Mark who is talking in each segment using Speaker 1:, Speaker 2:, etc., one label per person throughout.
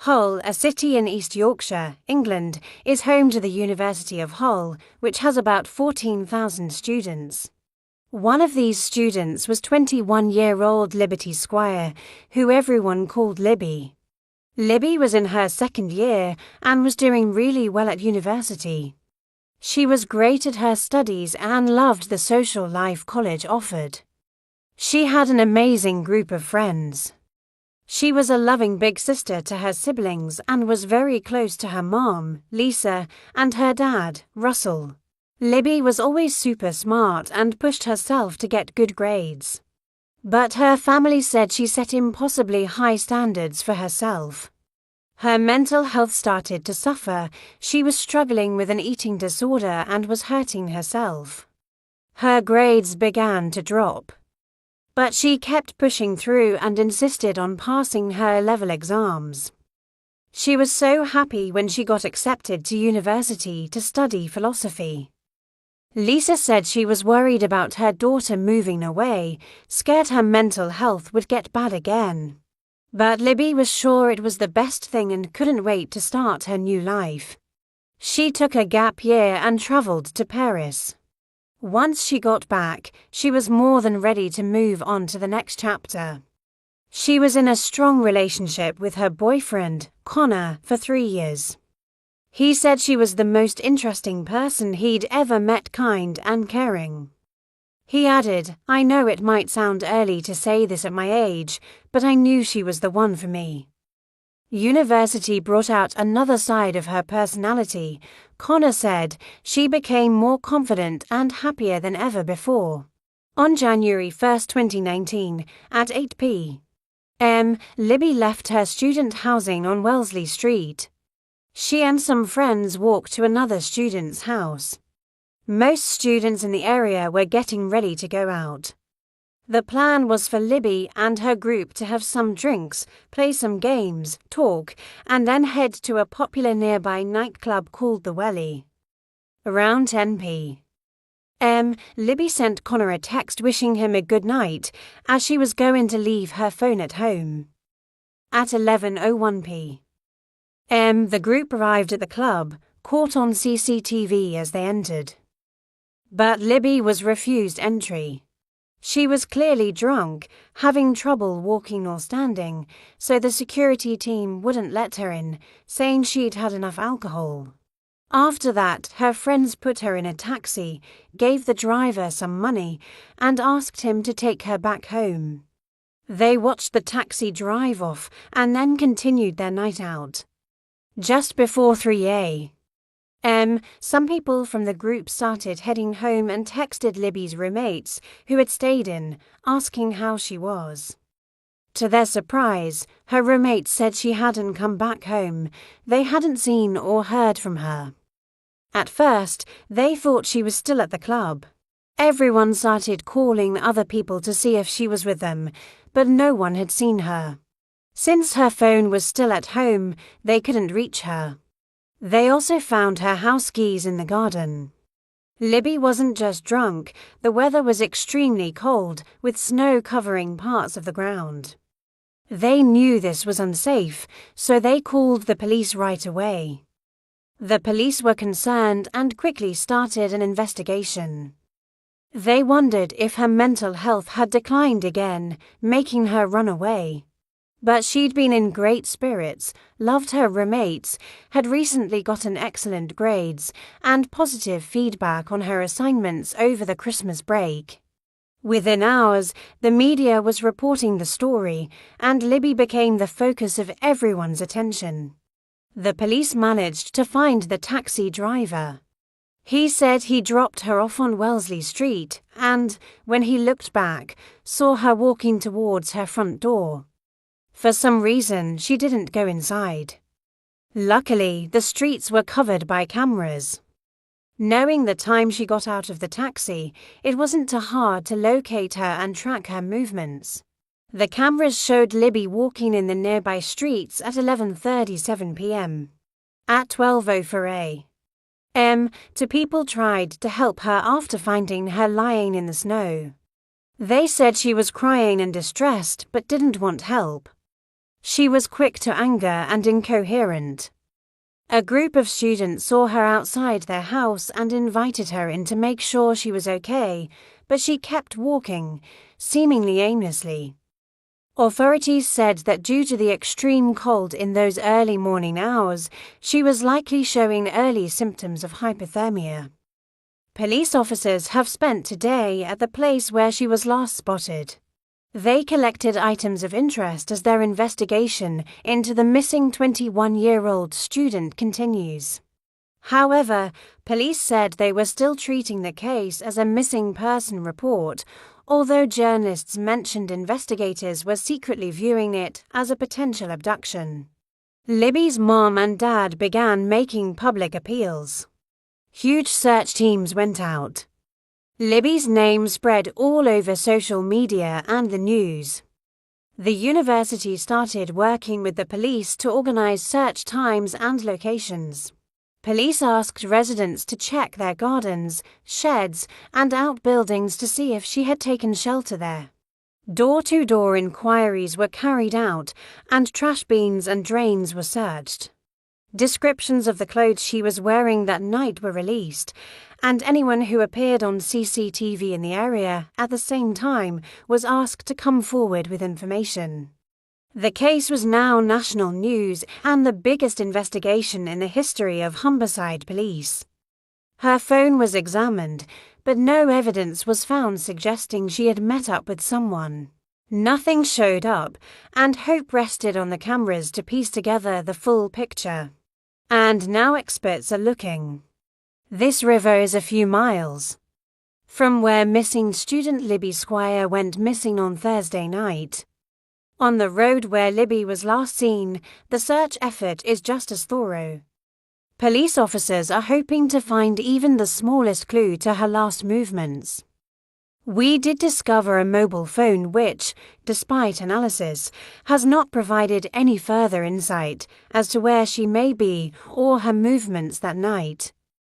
Speaker 1: Hull, a city in East Yorkshire, England, is home to the University of Hull, which has about 14,000 students. One of these students was 21-year-old Libby Squire, who everyone called Libby. Libby was in her second year and was doing really well at university. She was great at her studies and loved the social life college offered. She had an amazing group of friends. She was a loving big sister to her siblings and was very close to her mom, Lisa, and her dad, Russell. Libby was always super smart and pushed herself to get good grades. But her family said she set impossibly high standards for herself. Her mental health started to suffer. She was struggling with an eating disorder and was hurting herself. Her grades began to drop. But she kept pushing through and insisted on passing her level exams. She was so happy when she got accepted to university to study philosophy. Lisa said she was worried about her daughter moving away, scared her mental health would get bad again. But Libby was sure it was the best thing and couldn't wait to start her new life. She took a gap year and travelled to Paris. Once she got back, she was more than ready to move on to the next chapter. She was in a strong relationship with her boyfriend, Connor, for 3 years. He said she was the most interesting person he'd ever met, kind and caring. He added, "I know it might sound early to say this at my age, but I knew she was the one for me." University brought out another side of her personality. Connor said she became more confident and happier than ever before. On January 1, 2019, at 8 p.m., Libby left her student housing on Wellesley Street. She and some friends walked to another student's house. Most students in the area were getting ready to go out. The plan was for Libby and her group to have some drinks, play some games, talk, and then head to a popular nearby nightclub called the Welly. Around 10 p.m., Libby sent Connor a text wishing him a good night, as she was going to leave her phone at home. At 11:01 p.m., the group arrived at the club, caught on CCTV as they entered. But Libby was refused entry. She was clearly drunk, having trouble walking or standing, so the security team wouldn't let her in, saying she'd had enough alcohol. After that, her friends put her in a taxi, gave the driver some money, and asked him to take her back home. They watched the taxi drive off and then continued their night out. Just before 3 a.m., some people from the group started heading home and texted Libby's roommates, who had stayed in, asking how she was. To their surprise, her roommates said she hadn't come back home. They hadn't seen or heard from her. At first, they thought she was still at the club. Everyone started calling other people to see if she was with them, but no one had seen her. Since her phone was still at home, they couldn't reach her. They also found her house keys in the garden. Libby wasn't just drunk, the weather was extremely cold, with snow covering parts of the ground. They knew this was unsafe, so they called the police right away. The police were concerned and quickly started an investigation. They wondered if her mental health had declined again, making her run away. But she'd been in great spirits, loved her roommates, had recently gotten excellent grades, and positive feedback on her assignments over the Christmas break. Within hours, the media was reporting the story, and Libby became the focus of everyone's attention. The police managed to find the taxi driver. He said he dropped her off on Wellesley Street and, when he looked back, saw her walking towards her front door. For some reason, she didn't go inside. Luckily, the streets were covered by cameras. Knowing the time she got out of the taxi, it wasn't too hard to locate her and track her movements. The cameras showed Libby walking in the nearby streets at 11:37 p.m. At 12:04 a.m., two people tried to help her after finding her lying in the snow. They said she was crying and distressed but didn't want help. She was quick to anger and incoherent. A group of students saw her outside their house and invited her in to make sure she was okay, but she kept walking, seemingly aimlessly. Authorities said that due to the extreme cold in those early morning hours, she was likely showing early symptoms of hypothermia. Police officers have spent today at the place where she was last spotted. They collected items of interest as their investigation into the missing 21-year-old student continues. However, police said they were still treating the case as a missing person report, although journalists mentioned investigators were secretly viewing it as a potential abduction. Libby's mom and dad began making public appeals. Huge search teams went out. Libby's name spread all over social media and the news. The university started working with the police to organize search times and locations. Police asked residents to check their gardens, sheds, and outbuildings to see if she had taken shelter there. Door-to-door inquiries were carried out, and trash bins and drains were searched. Descriptions of the clothes she was wearing that night were released, and anyone who appeared on CCTV in the area at the same time was asked to come forward with information. The case was now national news and the biggest investigation in the history of Humberside Police. Her phone was examined, but no evidence was found suggesting she had met up with someone. Nothing showed up, and hope rested on the cameras to piece together the full picture. And now experts are looking. This river is a few miles from where missing student Libby Squire went missing on Thursday night. On the road where Libby was last seen, the search effort is just as thorough. Police officers are hoping to find even the smallest clue to her last movements. We did discover a mobile phone which, despite analysis, has not provided any further insight as to where she may be or her movements that night.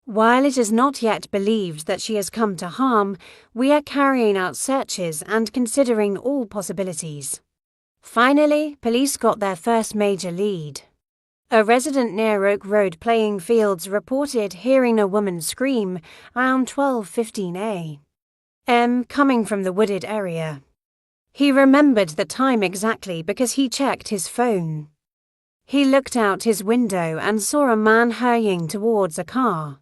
Speaker 1: While it is not yet believed that she has come to harm, we are carrying out searches and considering all possibilities. Finally, police got their first major lead. A resident near Oak Road playing fields reported hearing a woman scream around 12:15 a.m. coming from the wooded area. He remembered the time exactly because he checked his phone. He looked out his window and saw a man hurrying towards a car.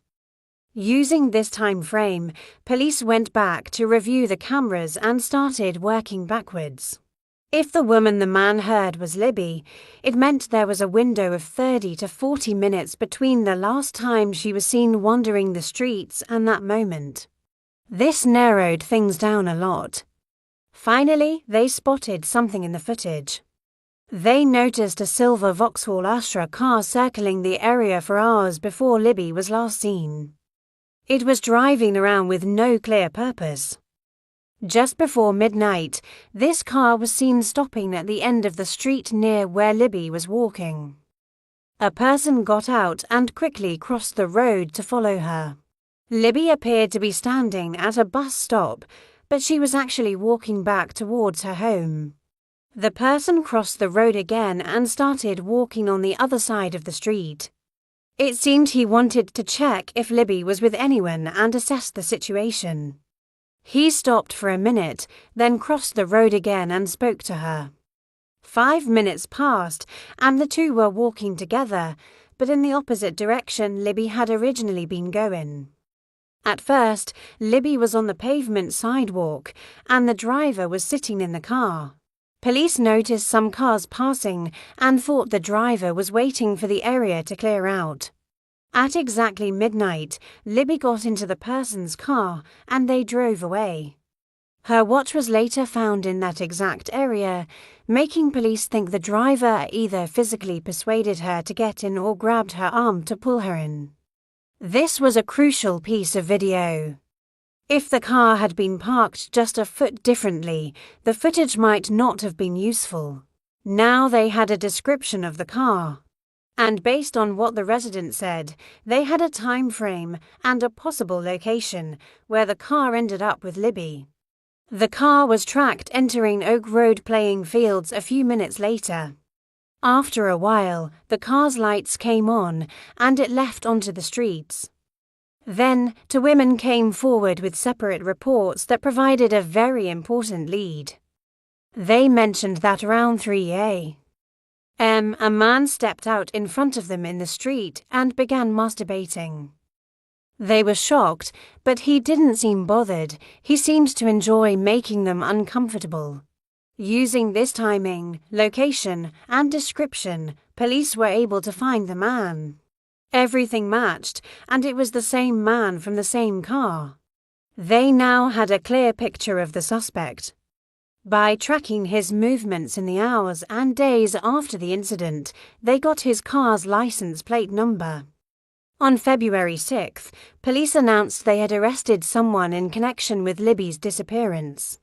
Speaker 1: Using this time frame, police went back to review the cameras and started working backwards. If the woman the man heard was Libby, it meant there was a window of 30 to 40 minutes between the last time she was seen wandering the streets and that moment. This narrowed things down a lot. Finally, they spotted something in the footage. They noticed a silver Vauxhall Astra car circling the area for hours before Libby was last seen. It was driving around with no clear purpose. Just before midnight, this car was seen stopping at the end of the street near where Libby was walking. A person got out and quickly crossed the road to follow her. Libby appeared to be standing at a bus stop, but she was actually walking back towards her home. The person crossed the road again and started walking on the other side of the street. It seemed he wanted to check if Libby was with anyone and assess the situation. He stopped for a minute, then crossed the road again and spoke to her. 5 minutes passed, and the two were walking together, but in the opposite direction Libby had originally been going. At first, Libby was on the pavement sidewalk, and the driver was sitting in the car. Police noticed some cars passing and thought the driver was waiting for the area to clear out. At exactly midnight, Libby got into the person's car and they drove away. Her watch was later found in that exact area, making police think the driver either physically persuaded her to get in or grabbed her arm to pull her in. This was a crucial piece of video. If the car had been parked just a foot differently, the footage might not have been useful. Now they had a description of the car. And based on what the resident said, they had a time frame and a possible location where the car ended up with Libby. The car was tracked entering Oak Road playing fields a few minutes later. After a while, the car's lights came on and it left onto the streets. Then, two women came forward with separate reports that provided a very important lead. They mentioned that around 3 a.m. a man stepped out in front of them in the street and began masturbating. They were shocked, but he didn't seem bothered. He seemed to enjoy making them uncomfortable. Using this timing, location, and description, police were able to find the man. Everything matched, and it was the same man from the same car. They now had a clear picture of the suspect. By tracking his movements in the hours and days after the incident, they got his car's license plate number. On February 6th, police announced they had arrested someone in connection with Libby's disappearance.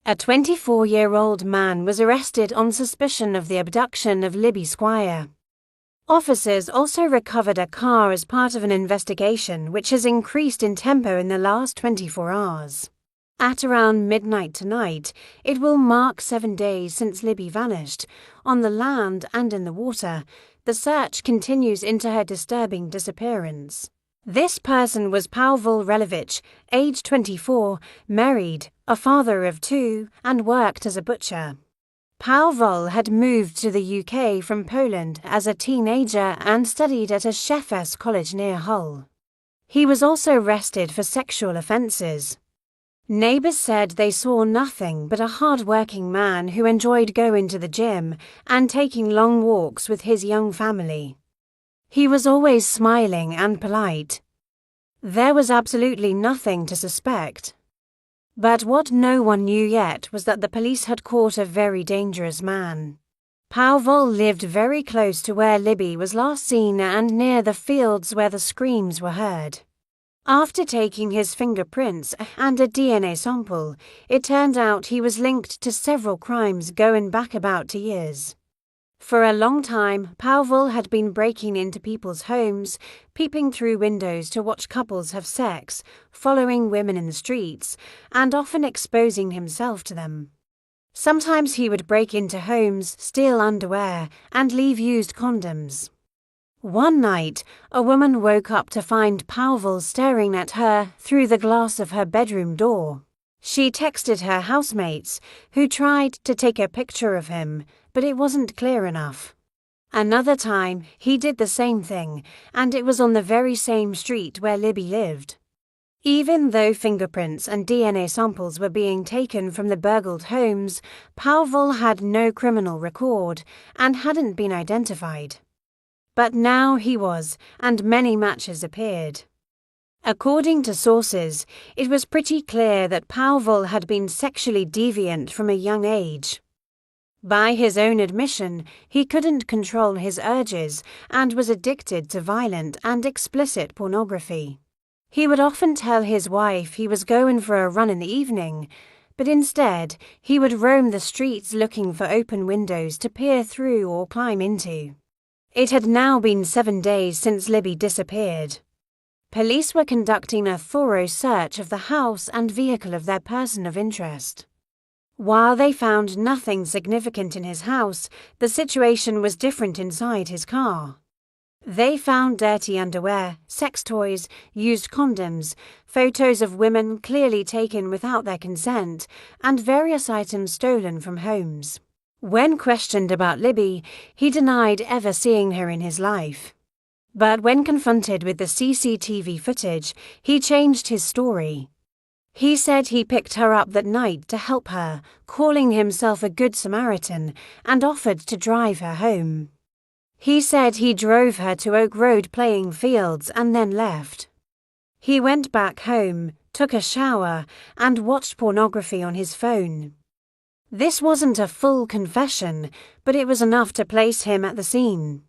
Speaker 1: A 24-year-old man was arrested on suspicion of the abduction of Libby Squire. Officers also recovered a car as part of an investigation which has increased in tempo in the last 24 hours. At around midnight tonight, it will mark 7 days since Libby vanished. On the land and in the water, the search continues into her disturbing disappearance. This person was Pawel Relowicz, age 24, married, a father of 2, and worked as a butcher. Pawel had moved to the UK from Poland as a teenager and studied at a chef's college near Hull. He was also arrested for sexual offences. Neighbours said they saw nothing but a hard-working man who enjoyed going to the gym and taking long walks with his young family. He was always smiling and polite. There was absolutely nothing to suspect. But what no one knew yet was that the police had caught a very dangerous man. Pawel lived very close to where Libby was last seen and near the fields where the screams were heard. After taking his fingerprints and a DNA sample, it turned out he was linked to several crimes going back about 2 years. For a long time, Pawel had been breaking into people's homes, peeping through windows to watch couples have sex, following women in the streets, and often exposing himself to them. Sometimes he would break into homes, steal underwear, and leave used condoms. One night, a woman woke up to find Pawel staring at her through the glass of her bedroom door. She texted her housemates, who tried to take a picture of him, but it wasn't clear enough. Another time, he did the same thing, and it was on the very same street where Libby lived. Even though fingerprints and DNA samples were being taken from the burgled homes, Pawel had no criminal record and hadn't been identified. But now he was, and many matches appeared. According to sources, it was pretty clear that Pawel had been sexually deviant from a young age. By his own admission, he couldn't control his urges and was addicted to violent and explicit pornography. He would often tell his wife he was going for a run in the evening, but instead he would roam the streets looking for open windows to peer through or climb into. It had now been 7 days since Libby disappeared. Police were conducting a thorough search of the house and vehicle of their person of interest. While they found nothing significant in his house, the situation was different inside his car. They found dirty underwear, sex toys, used condoms, photos of women clearly taken without their consent, and various items stolen from homes. When questioned about Libby, he denied ever seeing her in his life. But when confronted with the CCTV footage, he changed his story. He said he picked her up that night to help her, calling himself a good Samaritan, and offered to drive her home. He said he drove her to Oak Road playing fields and then left. He went back home, took a shower, and watched pornography on his phone. This wasn't a full confession, but it was enough to place him at the scene.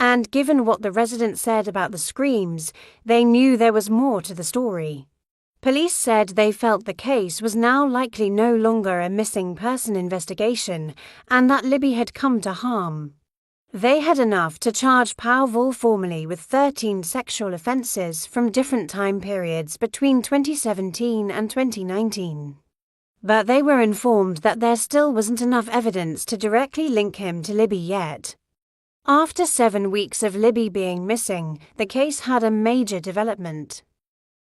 Speaker 1: And given what the residents said about the screams, they knew there was more to the story. Police said they felt the case was now likely no longer a missing person investigation and that Libby had come to harm. They had enough to charge Pawel formally with 13 sexual offences from different time periods between 2017 and 2019. But they were informed that there still wasn't enough evidence to directly link him to Libby yet. After 7 weeks of Libby being missing, the case had a major development.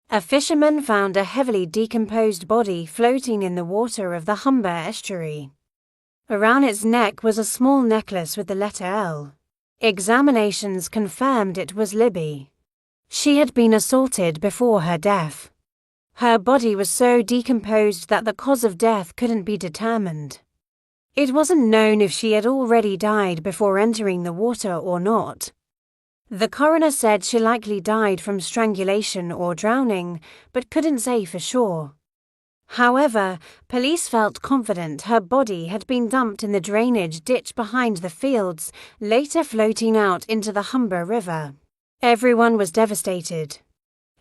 Speaker 1: A fisherman found a heavily decomposed body floating in the water of the Humber estuary. Around its neck was a small necklace with the letter L. Examinations confirmed it was Libby. She had been assaulted before her death. Her body was so decomposed that the cause of death couldn't be determined. It wasn't known if she had already died before entering the water or not. The coroner said she likely died from strangulation or drowning, but couldn't say for sure. However, police felt confident her body had been dumped in the drainage ditch behind the fields, later floating out into the Humber River. Everyone was devastated.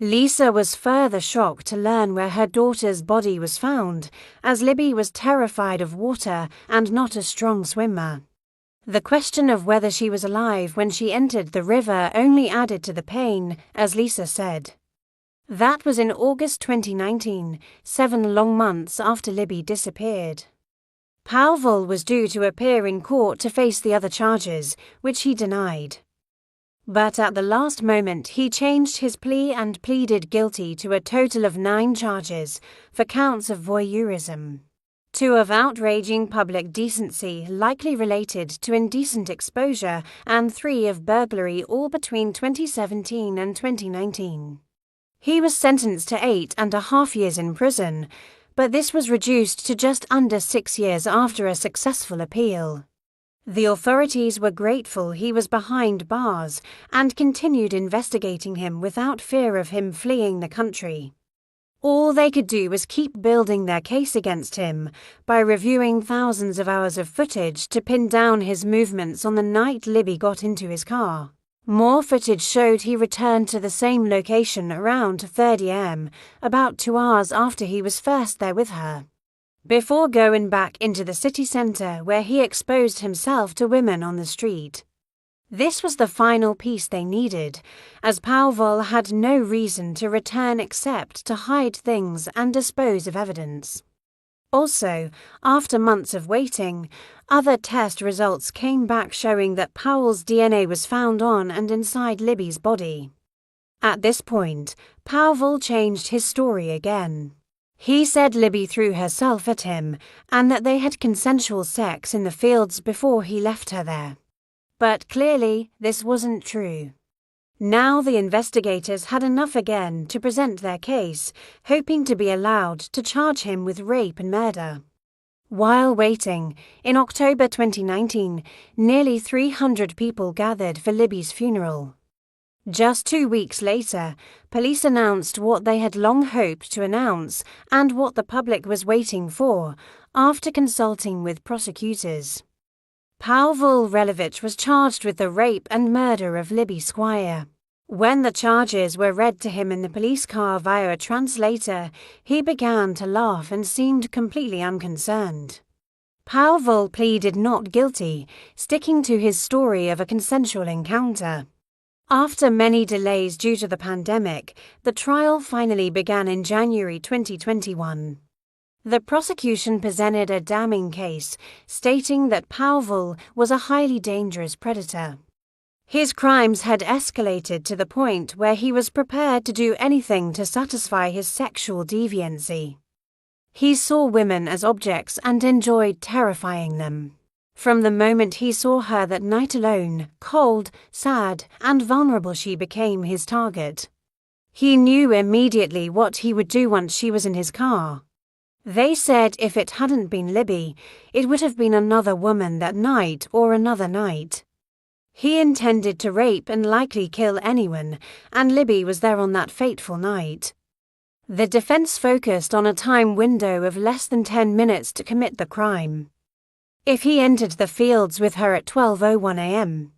Speaker 1: Lisa was further shocked to learn where her daughter's body was found, as Libby was terrified of water and not a strong swimmer. The question of whether she was alive when she entered the river only added to the pain, as Lisa said. That was in August 2019, 7 long months after Libby disappeared. Pawel was due to appear in court to face the other charges, which he denied. But at the last moment he changed his plea and pleaded guilty to a total of 9 charges, for counts of voyeurism, 2 of outraging public decency likely related to indecent exposure, and 3 of burglary, all between 2017 and 2019. He was sentenced to 8.5 years in prison, but this was reduced to just under 6 years after a successful appeal. The authorities were grateful he was behind bars and continued investigating him without fear of him fleeing the country. All they could do was keep building their case against him by reviewing thousands of hours of footage to pin down his movements on the night Libby got into his car. More footage showed he returned to the same location around 3 a.m., about 2 hours after he was first there with her, before going back into the city centre where he exposed himself to women on the street. This was the final piece they needed, as Pawel had no reason to return except to hide things and dispose of evidence. Also, after months of waiting, other test results came back showing that Pawel's DNA was found on and inside Libby's body. At this point, Pawel changed his story again. He said Libby threw herself at him and that they had consensual sex in the fields before he left her there. But clearly, this wasn't true. Now the investigators had enough again to present their case, hoping to be allowed to charge him with rape and murder. While waiting, in October 2019, nearly 300 people gathered for Libby's funeral. Just 2 weeks later, police announced what they had long hoped to announce and what the public was waiting for, after consulting with prosecutors. Pawel Relowicz was charged with the rape and murder of Libby Squire. When the charges were read to him in the police car via a translator, he began to laugh and seemed completely unconcerned. Pawel pleaded not guilty, sticking to his story of a consensual encounter. After many delays due to the pandemic, the trial finally began in January 2021. The prosecution presented a damning case, stating that Pawel was a highly dangerous predator. His crimes had escalated to the point where he was prepared to do anything to satisfy his sexual deviancy. He saw women as objects and enjoyed terrifying them. From the moment he saw her that night alone, cold, sad, and vulnerable, she became his target. He knew immediately what he would do once she was in his car. They said if it hadn't been Libby, it would have been another woman that night or another night. He intended to rape and likely kill anyone, and Libby was there on that fateful night. The defense focused on a time window of less than 10 minutes to commit the crime. If he entered the fields with her at 12:01 a.m.,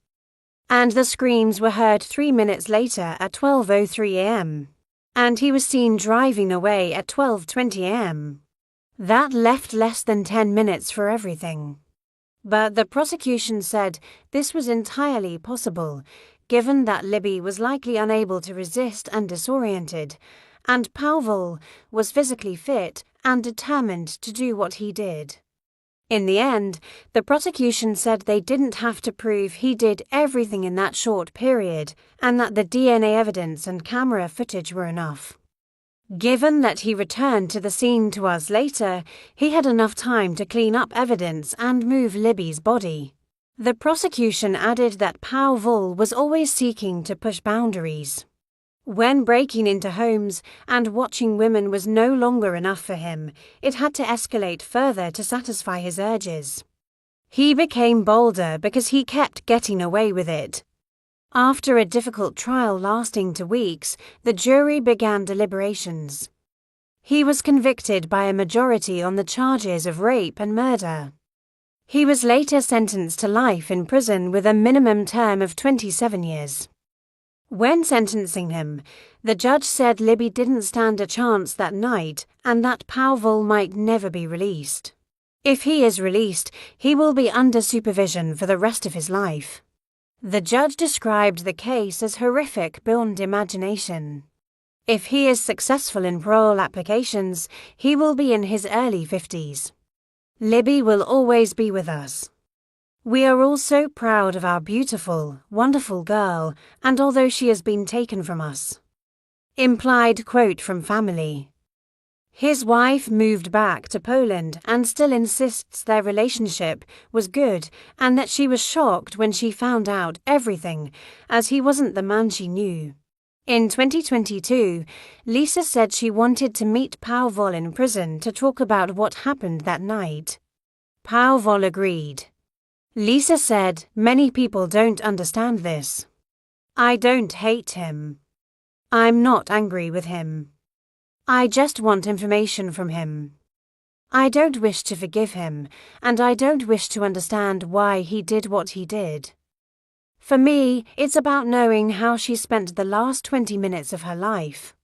Speaker 1: and the screams were heard 3 minutes later at 12:03 a.m., and he was seen driving away at 12:20 a.m., that left less than 10 minutes for everything. But the prosecution said this was entirely possible, given that Libby was likely unable to resist and disoriented, and Pawel was physically fit and determined to do what he did. In the end, the prosecution said they didn't have to prove he did everything in that short period and that the DNA evidence and camera footage were enough. Given that he returned to the scene 2 hours later, he had enough time to clean up evidence and move Libby's body. The prosecution added that Pawel was always seeking to push boundaries. When breaking into homes and watching women was no longer enough for him, it had to escalate further to satisfy his urges. He became bolder because he kept getting away with it. After a difficult trial lasting 2 weeks, the jury began deliberations. He was convicted by a majority on the charges of rape and murder. He was later sentenced to life in prison with a minimum term of 27 years. When sentencing him, the judge said Libby didn't stand a chance that night and that Pawel might never be released. If he is released, he will be under supervision for the rest of his life. The judge described the case as horrific beyond imagination. If he is successful in parole applications, he will be in his early 50s. Libby will always be with us. We are all so proud of our beautiful, wonderful girl, and although she has been taken from us. Implied quote from family. His wife moved back to Poland and still insists their relationship was good and that she was shocked when she found out everything, as he wasn't the man she knew. In 2022, Lisa said she wanted to meet Pawel in prison to talk about what happened that night. Pawel agreed. Lisa said, "Many people don't understand this. I don't hate him. I'm not angry with him. I just want information from him. I don't wish to forgive him, and I don't wish to understand why he did what he did. For me, it's about knowing how she spent the last 20 minutes of her life.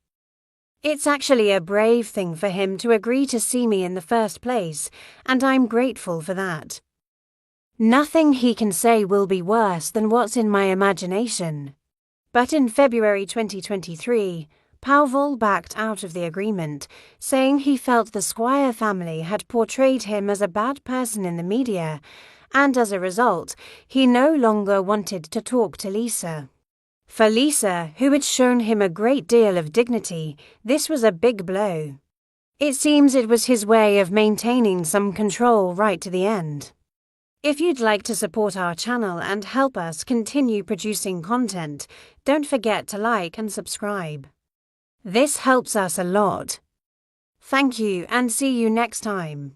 Speaker 1: It's actually a brave thing for him to agree to see me in the first place, and I'm grateful for that. Nothing he can say will be worse than what's in my imagination." But in February 2023, Pawel backed out of the agreement, saying he felt the Squire family had portrayed him as a bad person in the media, and as a result, he no longer wanted to talk to Lisa. For Lisa, who had shown him a great deal of dignity, this was a big blow. It seems it was his way of maintaining some control right to the end. If you'd like to support our channel and help us continue producing content, don't forget to like and subscribe. This helps us a lot. Thank you and see you next time.